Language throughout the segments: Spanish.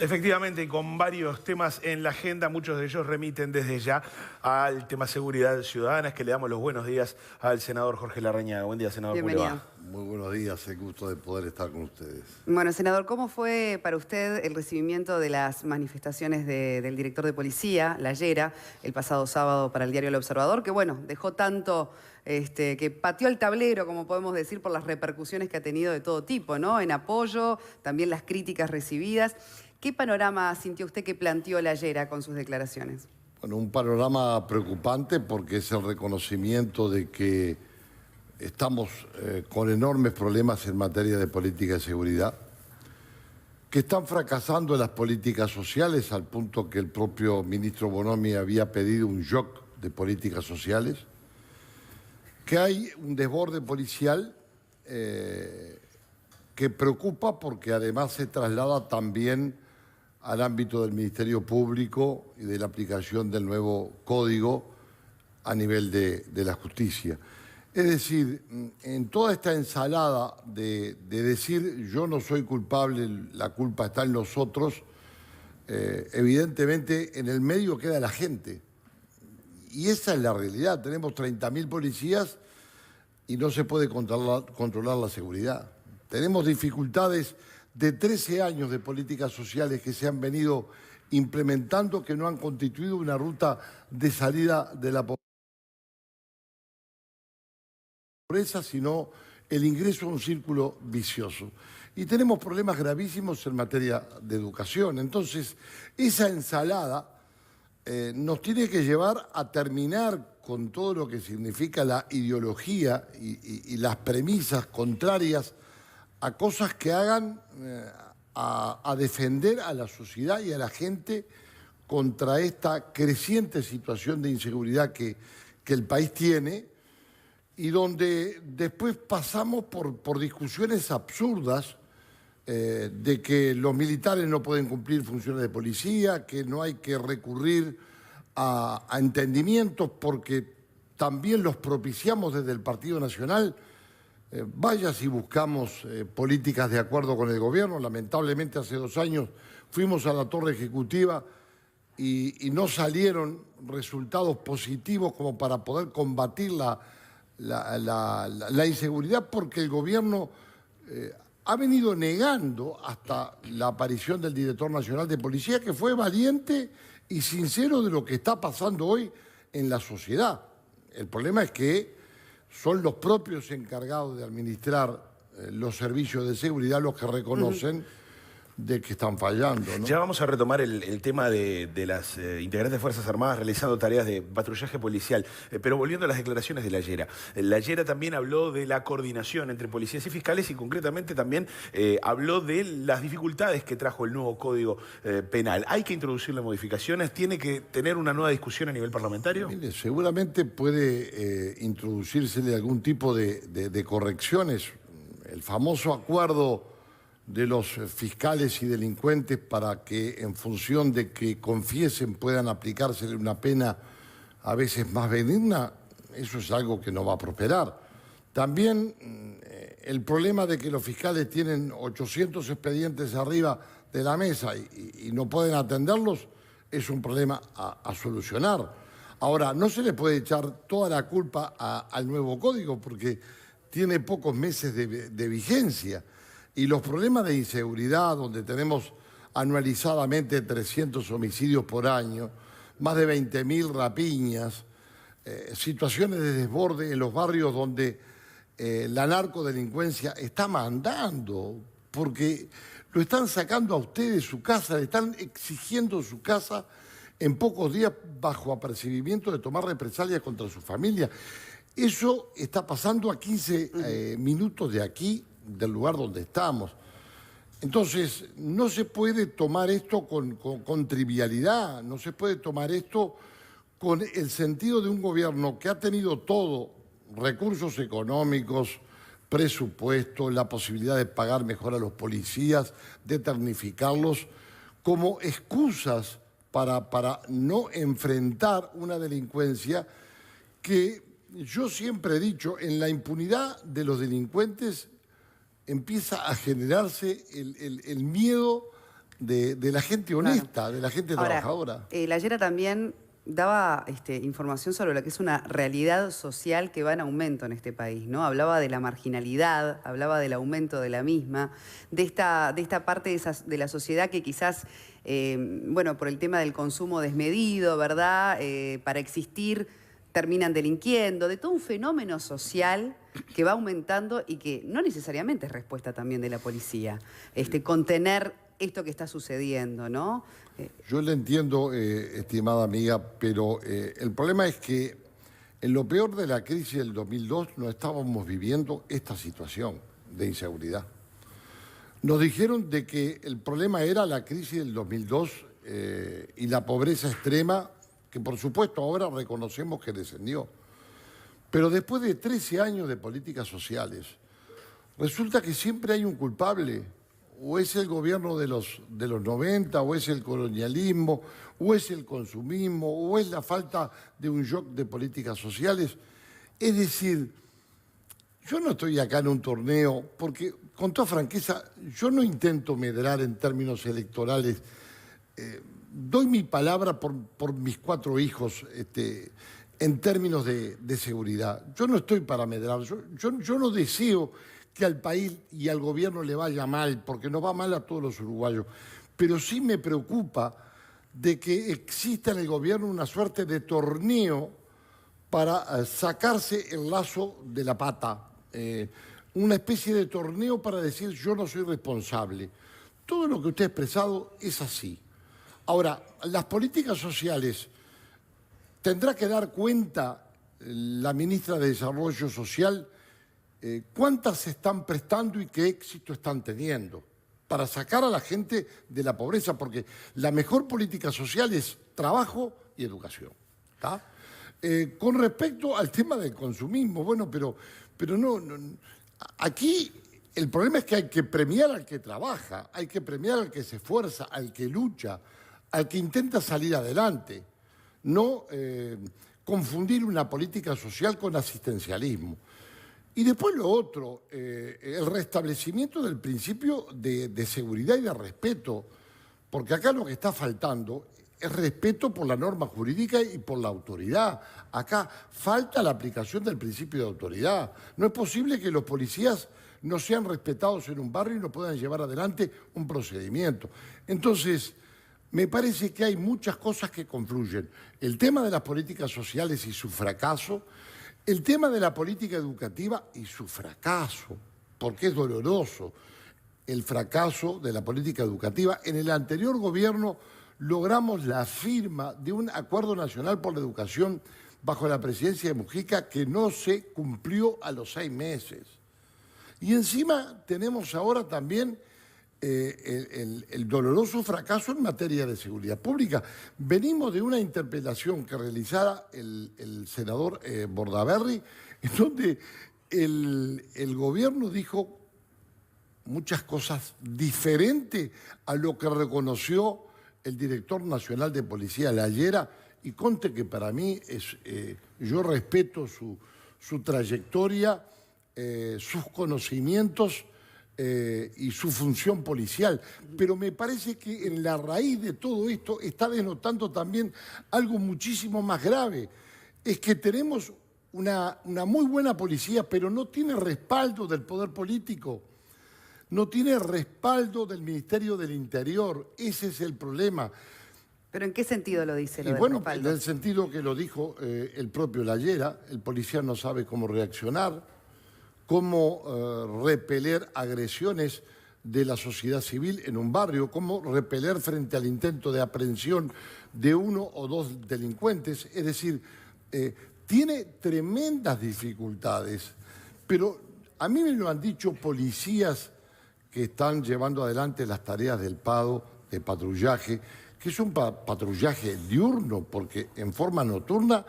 Efectivamente, y con varios temas en la agenda, muchos de ellos remiten desde ya al tema seguridad ciudadana. Es que le damos los buenos días al senador Jorge Larrañaga. Buen día, senador, ¿cómo le va? Bienvenido. Muy buenos días, el gusto de poder estar con ustedes. Bueno, senador, ¿cómo fue para usted el recibimiento de las manifestaciones del director de policía, La Llera, el pasado sábado para el diario El Observador, que bueno, dejó tanto, que pateó el tablero, como podemos decir, por las repercusiones que ha tenido de todo tipo, ¿no? En apoyo, también las críticas recibidas. ¿Qué panorama sintió usted que planteó La Llera con sus declaraciones? Bueno, un panorama preocupante porque es el reconocimiento de que estamos con enormes problemas en materia de política de seguridad, que están fracasando las políticas sociales al punto que el propio ministro Bonomi había pedido un shock de políticas sociales, que hay un desborde policial que preocupa porque además se traslada también al ámbito del Ministerio Público y de la aplicación del nuevo código a nivel de la justicia. Es decir, en toda esta ensalada de decir yo no soy culpable, la culpa está en los otros, evidentemente en el medio queda la gente. Y esa es la realidad. Tenemos 30.000 policías y no se puede controlar la seguridad. Tenemos dificultades de 13 años de políticas sociales que se han venido implementando, que no han constituido una ruta de salida de la pobreza, sino el ingreso a un círculo vicioso. Y tenemos problemas gravísimos en materia de educación. Entonces, esa ensalada nos tiene que llevar a terminar con todo lo que significa la ideología y las premisas contrarias a cosas que hagan a defender a la sociedad y a la gente contra esta creciente situación de inseguridad que el país tiene y donde después pasamos por discusiones absurdas de que los militares no pueden cumplir funciones de policía, que no hay que recurrir a entendimientos porque también los propiciamos desde el Partido Nacional. Vaya si buscamos políticas de acuerdo con el gobierno. Lamentablemente hace 2 años fuimos a la Torre Ejecutiva y no salieron resultados positivos como para poder combatir la inseguridad porque el gobierno ha venido negando hasta la aparición del director nacional de policía, que fue valiente y sincero de lo que está pasando hoy en la sociedad. El problema es que son los propios encargados de administrar los servicios de seguridad los que reconocen de que están fallando, ¿no? Ya vamos a retomar el tema de las integrantes de Fuerzas Armadas realizando tareas de patrullaje policial, pero volviendo a las declaraciones de La Llera. La Llera también habló de la coordinación entre policías y fiscales y concretamente también habló de las dificultades que trajo el nuevo Código Penal. ¿Hay que introducirle modificaciones? ¿Tiene que tener una nueva discusión a nivel parlamentario? Mire, seguramente puede introducírsele algún tipo de correcciones. El famoso acuerdo de los fiscales y delincuentes para que en función de que confiesen puedan aplicársele una pena a veces más benigna, eso es algo que no va a prosperar. También el problema de que los fiscales tienen 800 expedientes arriba de la mesa y no pueden atenderlos es un problema a solucionar. Ahora, no se le puede echar toda la culpa al nuevo código porque tiene pocos meses de vigencia. Y los problemas de inseguridad, donde tenemos anualizadamente 300 homicidios por año, más de 20.000 rapiñas, situaciones de desborde en los barrios donde la narcodelincuencia está mandando, porque lo están sacando a usted de su casa, le están exigiendo su casa en pocos días bajo apercibimiento de tomar represalias contra su familia. Eso está pasando a 15 minutos de aquí, del lugar donde estamos. Entonces, no se puede tomar esto con trivialidad, no se puede tomar esto con el sentido de un gobierno que ha tenido todo, recursos económicos, presupuesto, la posibilidad de pagar mejor a los policías, de tecnificarlos, como excusas para no enfrentar una delincuencia que yo siempre he dicho, en la impunidad de los delincuentes empieza a generarse el miedo de la gente honesta, de la gente trabajadora. La Llera también daba información sobre lo que es una realidad social que va en aumento en este país, ¿no? Hablaba de la marginalidad, hablaba del aumento de la misma, de esta parte de la sociedad que quizás, bueno, por el tema del consumo desmedido, ¿verdad? Para existir terminan delinquiendo, de todo un fenómeno social que va aumentando y que no necesariamente es respuesta también de la policía. Contener esto que está sucediendo, ¿no? Yo le entiendo, estimada amiga, pero el problema es que en lo peor de la crisis del 2002 no estábamos viviendo esta situación de inseguridad. Nos dijeron de que el problema era la crisis del 2002 y la pobreza extrema, que por supuesto ahora reconocemos que descendió. Pero después de 13 años de políticas sociales, resulta que siempre hay un culpable. O es el gobierno de los 90, o es el colonialismo, o es el consumismo, o es la falta de un shock de políticas sociales. Es decir, yo no estoy acá en un torneo, porque con toda franqueza, yo no intento medrar en términos electorales. Doy mi palabra por mis 4 hijos en términos de seguridad. Yo no estoy para medrar, yo no deseo que al país y al gobierno le vaya mal, porque nos va mal a todos los uruguayos. Pero sí me preocupa de que exista en el gobierno una suerte de torneo para sacarse el lazo de la pata. Una especie de torneo para decir yo no soy responsable. Todo lo que usted ha expresado es así. Ahora, las políticas sociales tendrá que dar cuenta la ministra de Desarrollo Social cuántas se están prestando y qué éxito están teniendo para sacar a la gente de la pobreza, porque la mejor política social es trabajo y educación. ¿Tá? Con respecto al tema del consumismo, bueno, pero no, aquí el problema es que hay que premiar al que trabaja, hay que premiar al que se esfuerza, al que lucha, al que intenta salir adelante, no confundir una política social con asistencialismo. Y después lo otro, el restablecimiento del principio de seguridad y de respeto, porque acá lo que está faltando es respeto por la norma jurídica y por la autoridad. Acá falta la aplicación del principio de autoridad. No es posible que los policías no sean respetados en un barrio y no puedan llevar adelante un procedimiento. Entonces, me parece que hay muchas cosas que confluyen. El tema de las políticas sociales y su fracaso, el tema de la política educativa y su fracaso, porque es doloroso el fracaso de la política educativa. En el anterior gobierno logramos la firma de un acuerdo nacional por la educación bajo la presidencia de Mujica que no se cumplió a los 6 meses. Y encima tenemos ahora también el doloroso fracaso en materia de seguridad pública. Venimos de una interpelación que realizara el senador Bordaberry, en donde el gobierno dijo muchas cosas diferentes a lo que reconoció el director nacional de policía, La Llera, y conste que para mí yo respeto su trayectoria, sus conocimientos, y su función policial. Pero me parece que en la raíz de todo esto está denotando también algo muchísimo más grave. Es que tenemos una muy buena policía, pero no tiene respaldo del poder político, no tiene respaldo del Ministerio del Interior. Ese es el problema. ¿Pero en qué sentido lo dice? Y bueno, en el sentido que lo dijo el propio La Llera, el policía no sabe cómo reaccionar, cómo repeler agresiones de la sociedad civil en un barrio, cómo repeler frente al intento de aprehensión de 1 o 2 delincuentes. Es decir, tiene tremendas dificultades, pero a mí me lo han dicho policías que están llevando adelante las tareas del PADO, de patrullaje, que es un patrullaje diurno, porque en forma nocturna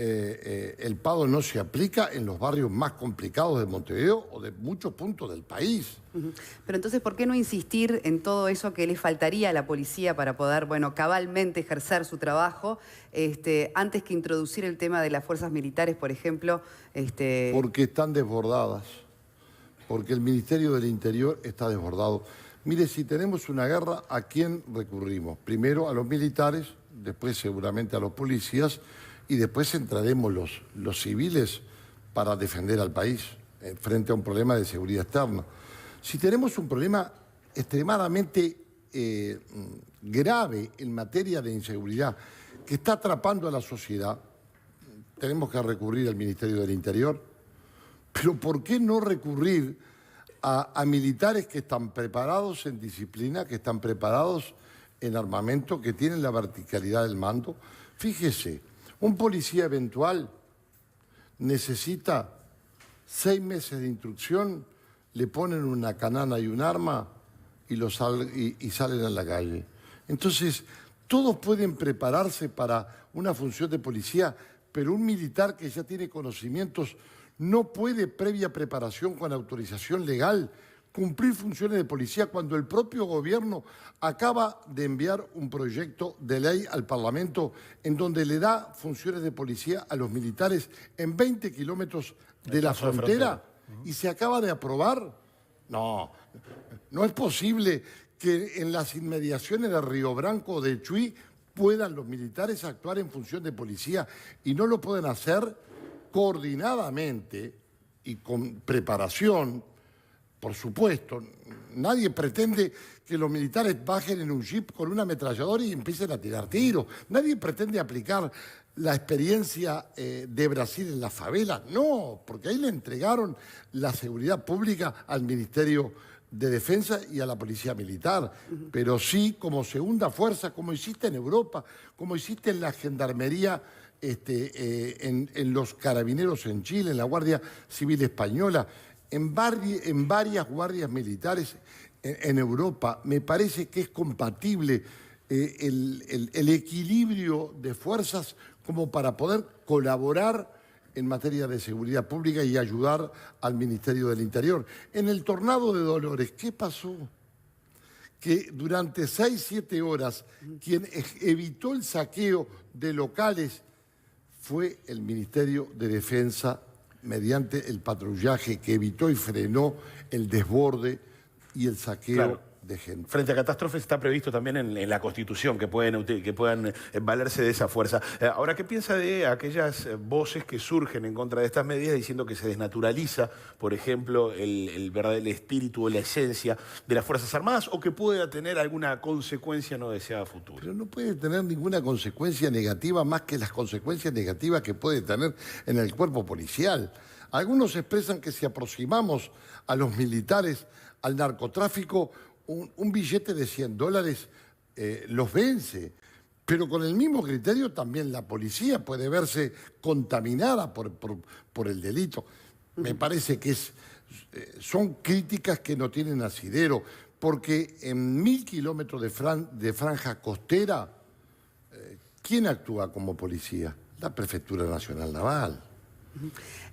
el PADO no se aplica en los barrios más complicados de Montevideo o de muchos puntos del país. Pero entonces, ¿por qué no insistir en todo eso que le faltaría a la policía para poder, bueno, cabalmente ejercer su trabajo, antes que introducir el tema de las fuerzas militares, por ejemplo? Porque están desbordadas, porque el Ministerio del Interior está desbordado. Mire, si tenemos una guerra, ¿a quién recurrimos? Primero a los militares, después seguramente a los policías y después entraremos los civiles para defender al país frente a un problema de seguridad externa. Si tenemos un problema extremadamente grave en materia de inseguridad que está atrapando a la sociedad, tenemos que recurrir al Ministerio del Interior. Pero ¿por qué no recurrir a militares que están preparados en disciplina, que están preparados en armamento, que tienen la verticalidad del mando? Fíjese, un policía eventual necesita 6 meses de instrucción, le ponen una canana y un arma y salen a la calle. Entonces, todos pueden prepararse para una función de policía, pero un militar que ya tiene conocimientos no puede, previa preparación con autorización legal, cumplir funciones de policía cuando el propio gobierno acaba de enviar un proyecto de ley al Parlamento en donde le da funciones de policía a los militares en 20 kilómetros de la frontera y se acaba de aprobar. No es posible que en las inmediaciones de Río Branco o de Chuy puedan los militares actuar en función de policía y no lo pueden hacer coordinadamente y con preparación. Por supuesto, nadie pretende que los militares bajen en un jeep con una ametralladora y empiecen a tirar tiros. Nadie pretende aplicar la experiencia de Brasil en la favela. No, porque ahí le entregaron la seguridad pública al Ministerio de Defensa y a la Policía Militar. Pero sí como segunda fuerza, como hiciste en Europa, como hiciste en la Gendarmería, en los Carabineros en Chile, en la Guardia Civil Española, en varias guardias militares en Europa. Me parece que es compatible el equilibrio de fuerzas como para poder colaborar en materia de seguridad pública y ayudar al Ministerio del Interior. En el tornado de Dolores, ¿qué pasó? Que durante 6, 7 horas quien evitó el saqueo de locales fue el Ministerio de Defensa mediante el patrullaje que evitó y frenó el desborde y el saqueo de gente. Frente a catástrofes está previsto también en la Constitución que puedan valerse de esa fuerza. Ahora, ¿qué piensa de aquellas voces que surgen en contra de estas medidas diciendo que se desnaturaliza, por ejemplo, el verdadero espíritu o la esencia de las Fuerzas Armadas o que pueda tener alguna consecuencia no deseada a futuro? Pero no puede tener ninguna consecuencia negativa más que las consecuencias negativas que puede tener en el cuerpo policial. Algunos expresan que si aproximamos a los militares al narcotráfico, un billete de $100 los vence. Pero con el mismo criterio también la policía puede verse contaminada por el delito. Me parece que son críticas que no tienen asidero, porque en 1000 kilómetros de franja costera, ¿quién actúa como policía? La Prefectura Nacional Naval.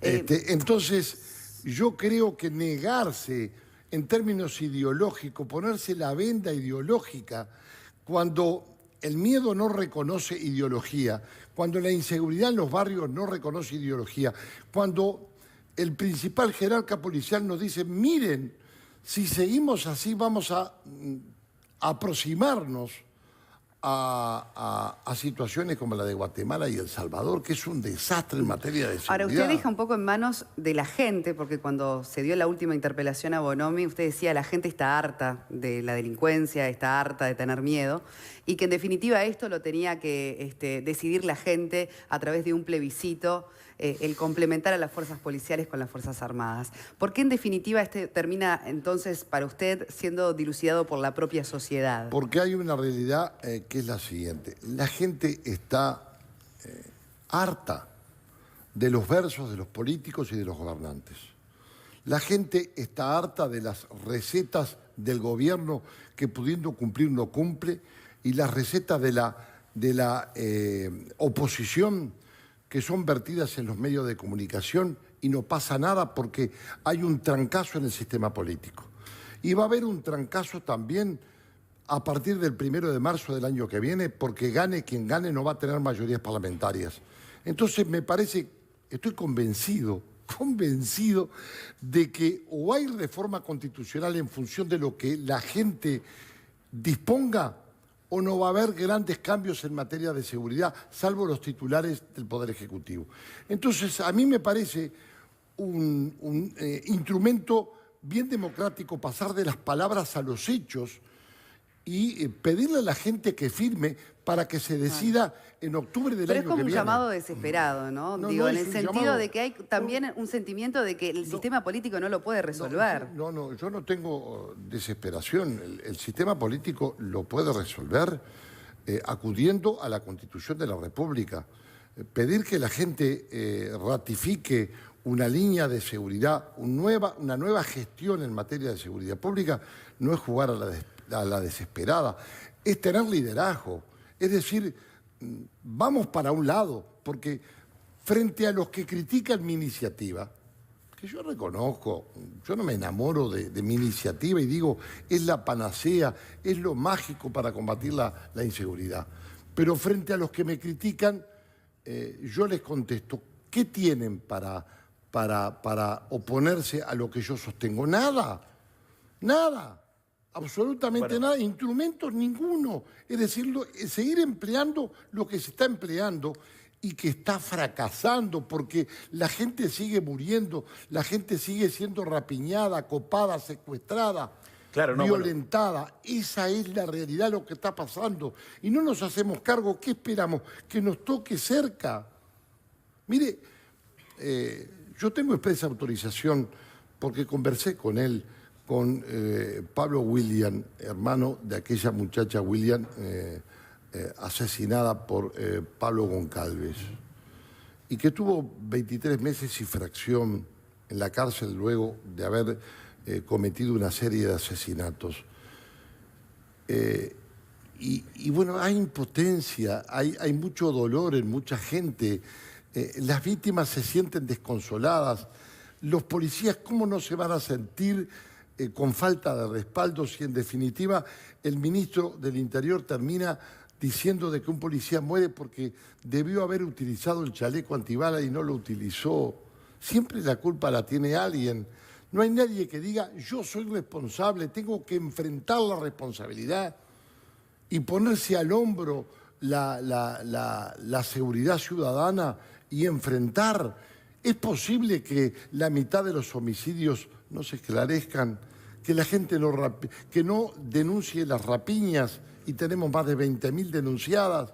Entonces, yo creo que negarse en términos ideológicos, ponerse la venda ideológica, cuando el miedo no reconoce ideología, cuando la inseguridad en los barrios no reconoce ideología, cuando el principal jerarca policial nos dice, miren, si seguimos así vamos a aproximarnos a situaciones como la de Guatemala y El Salvador, que es un desastre en materia de seguridad. Ahora, usted deja un poco en manos de la gente, porque cuando se dio la última interpelación a Bonomi, usted decía la gente está harta de la delincuencia, está harta de tener miedo, y que en definitiva esto lo tenía que decidir la gente a través de un plebiscito, el complementar a las fuerzas policiales con las Fuerzas Armadas. ¿Por qué en definitiva termina entonces para usted siendo dilucidado por la propia sociedad? Porque hay una realidad que es la siguiente. La gente está harta de los versos de los políticos y de los gobernantes. La gente está harta de las recetas del gobierno que pudiendo cumplir no cumple y las recetas de la oposición que son vertidas en los medios de comunicación y no pasa nada porque hay un trancazo en el sistema político. Y va a haber un trancazo también a partir del 1 de marzo del año que viene, porque gane quien gane no va a tener mayorías parlamentarias. Entonces me parece, estoy convencido convencido de que o hay reforma constitucional en función de lo que la gente disponga, o no va a haber grandes cambios en materia de seguridad, salvo los titulares del Poder Ejecutivo. Entonces, a mí me parece un instrumento bien democrático pasar de las palabras a los hechos y pedirle a la gente que firme para que se decida en octubre del año que viene. Pero es como un llamado desesperado, ¿no? No, Digo, no en es el un sentido llamado. de que hay también un sentimiento de que el sistema político no lo puede resolver. No, yo no tengo desesperación. El sistema político lo puede resolver acudiendo a la Constitución de la República. Pedir que la gente ratifique una línea de seguridad, una nueva gestión en materia de seguridad pública, no es jugar a la desesperada, es tener liderazgo. Es decir, vamos para un lado, porque frente a los que critican mi iniciativa, que yo reconozco, yo no me enamoro de mi iniciativa y digo, es la panacea, es lo mágico para combatir la inseguridad. Pero frente a los que me critican, yo les contesto, ¿qué tienen para oponerse a lo que yo sostengo? Nada, nada. Absolutamente nada, instrumentos ninguno. Es decir, seguir empleando lo que se está empleando y que está fracasando porque la gente sigue muriendo, la gente sigue siendo rapiñada, copada, secuestrada, violentada. Bueno. Esa es la realidad, lo que está pasando. Y no nos hacemos cargo. ¿Qué esperamos? Que nos toque cerca. Mire, yo tengo expresa autorización porque conversé con él, con Pablo William, hermano de aquella muchacha William, asesinada por Pablo Goncalves, y que tuvo 23 meses y fracción en la cárcel luego de haber cometido una serie de asesinatos. Y bueno, hay impotencia, hay mucho dolor en mucha gente, las víctimas se sienten desconsoladas, los policías, ¿cómo no se van a sentir con falta de respaldo si en definitiva el ministro del Interior termina diciendo de que un policía muere porque debió haber utilizado el chaleco antibala y no lo utilizó? Siempre la culpa la tiene alguien. No hay nadie que diga, yo soy responsable, tengo que enfrentar la responsabilidad y ponerse al hombro la seguridad ciudadana y enfrentar. ¿Es posible que la mitad de los homicidios no se esclarezcan, que la gente que no denuncie las rapiñas y tenemos más de 20.000 denunciadas,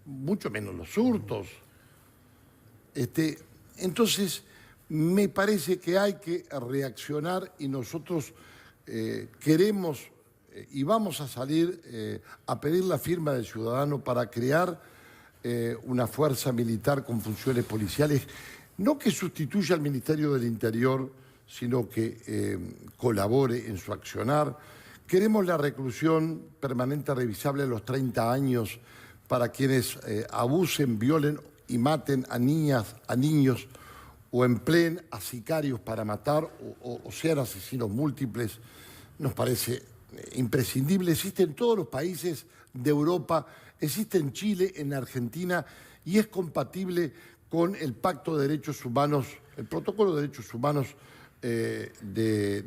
mucho menos los hurtos? Entonces, me parece que hay que reaccionar y nosotros queremos y vamos a salir a pedir la firma del ciudadano para crear una fuerza militar con funciones policiales, no que sustituya al Ministerio del Interior, sino que colabore en su accionar. Queremos la reclusión permanente revisable a los 30 años para quienes abusen, violen y maten a niñas, a niños, o empleen a sicarios para matar o sean asesinos múltiples. Nos parece imprescindible. Existe en todos los países de Europa, existe en Chile, en Argentina, y es compatible con el Pacto de Derechos Humanos, el Protocolo de Derechos Humanos de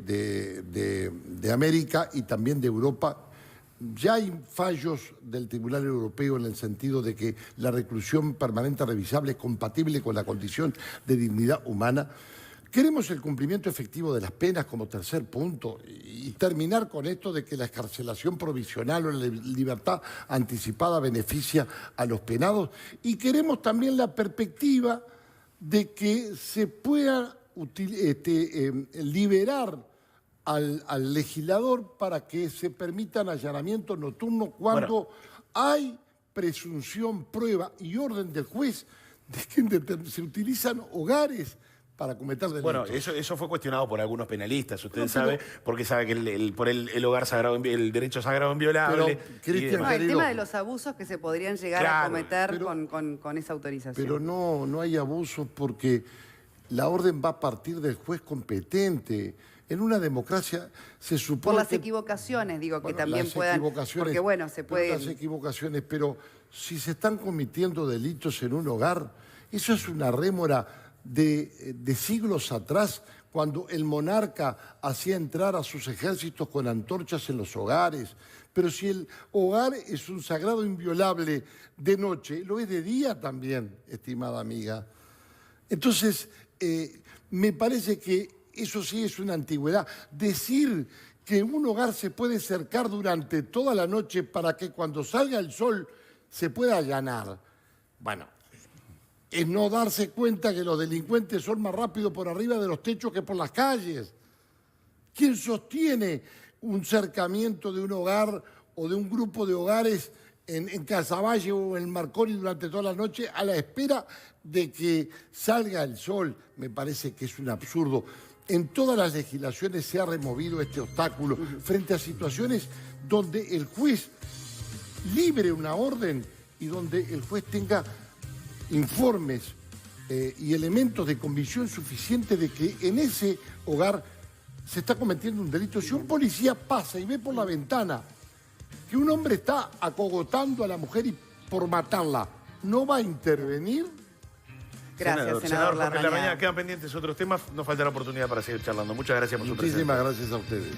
América y también de Europa. Ya hay fallos del Tribunal Europeo en el sentido de que la reclusión permanente revisable es compatible con la condición de dignidad humana. Queremos el cumplimiento efectivo de las penas como tercer punto y terminar con esto de que la excarcelación provisional o la libertad anticipada beneficia a los penados. Y queremos también la perspectiva de que se pueda liberar al legislador para que se permitan allanamientos nocturnos cuando hay presunción, prueba y orden del juez de que se utilizan hogares para cometer delitos. Bueno, eso fue cuestionado por algunos penalistas, usted sabe, porque sabe que por el hogar sagrado, el derecho sagrado inviolable. Pero, el tema de los abusos que se podrían llegar a cometer con esa autorización. Pero no hay abusos porque la orden va a partir del juez competente. En una democracia se supone por las equivocaciones, digo, que también puedan... Porque, bueno, se pueden... Las equivocaciones, pero si se están cometiendo delitos en un hogar, eso es una rémora de siglos atrás, cuando el monarca hacía entrar a sus ejércitos con antorchas en los hogares. Pero si el hogar es un sagrado inviolable de noche, lo es de día también, estimada amiga. Entonces, me parece que eso sí es una antigüedad. Decir que un hogar se puede cercar durante toda la noche para que cuando salga el sol se pueda allanar. Bueno, es no darse cuenta que los delincuentes son más rápidos por arriba de los techos que por las calles. ¿Quién sostiene un cercamiento de un hogar o de un grupo de hogares en Casaballe o en Marconi durante toda la noche a la espera de que salga el sol? Me parece que es un absurdo. En todas las legislaciones se ha removido este obstáculo frente a situaciones donde el juez libre una orden y donde el juez tenga informes y elementos de convicción suficiente de que en ese hogar se está cometiendo un delito. Si un policía pasa y ve por la ventana que un hombre está acogotando a la mujer y por matarla, ¿no va a intervenir? Gracias, senador Porque en la Larrañaga. mañana quedan pendientes otros temas, nos falta la oportunidad para seguir charlando. Muchas gracias por su presencia. Muchísimas gracias a ustedes.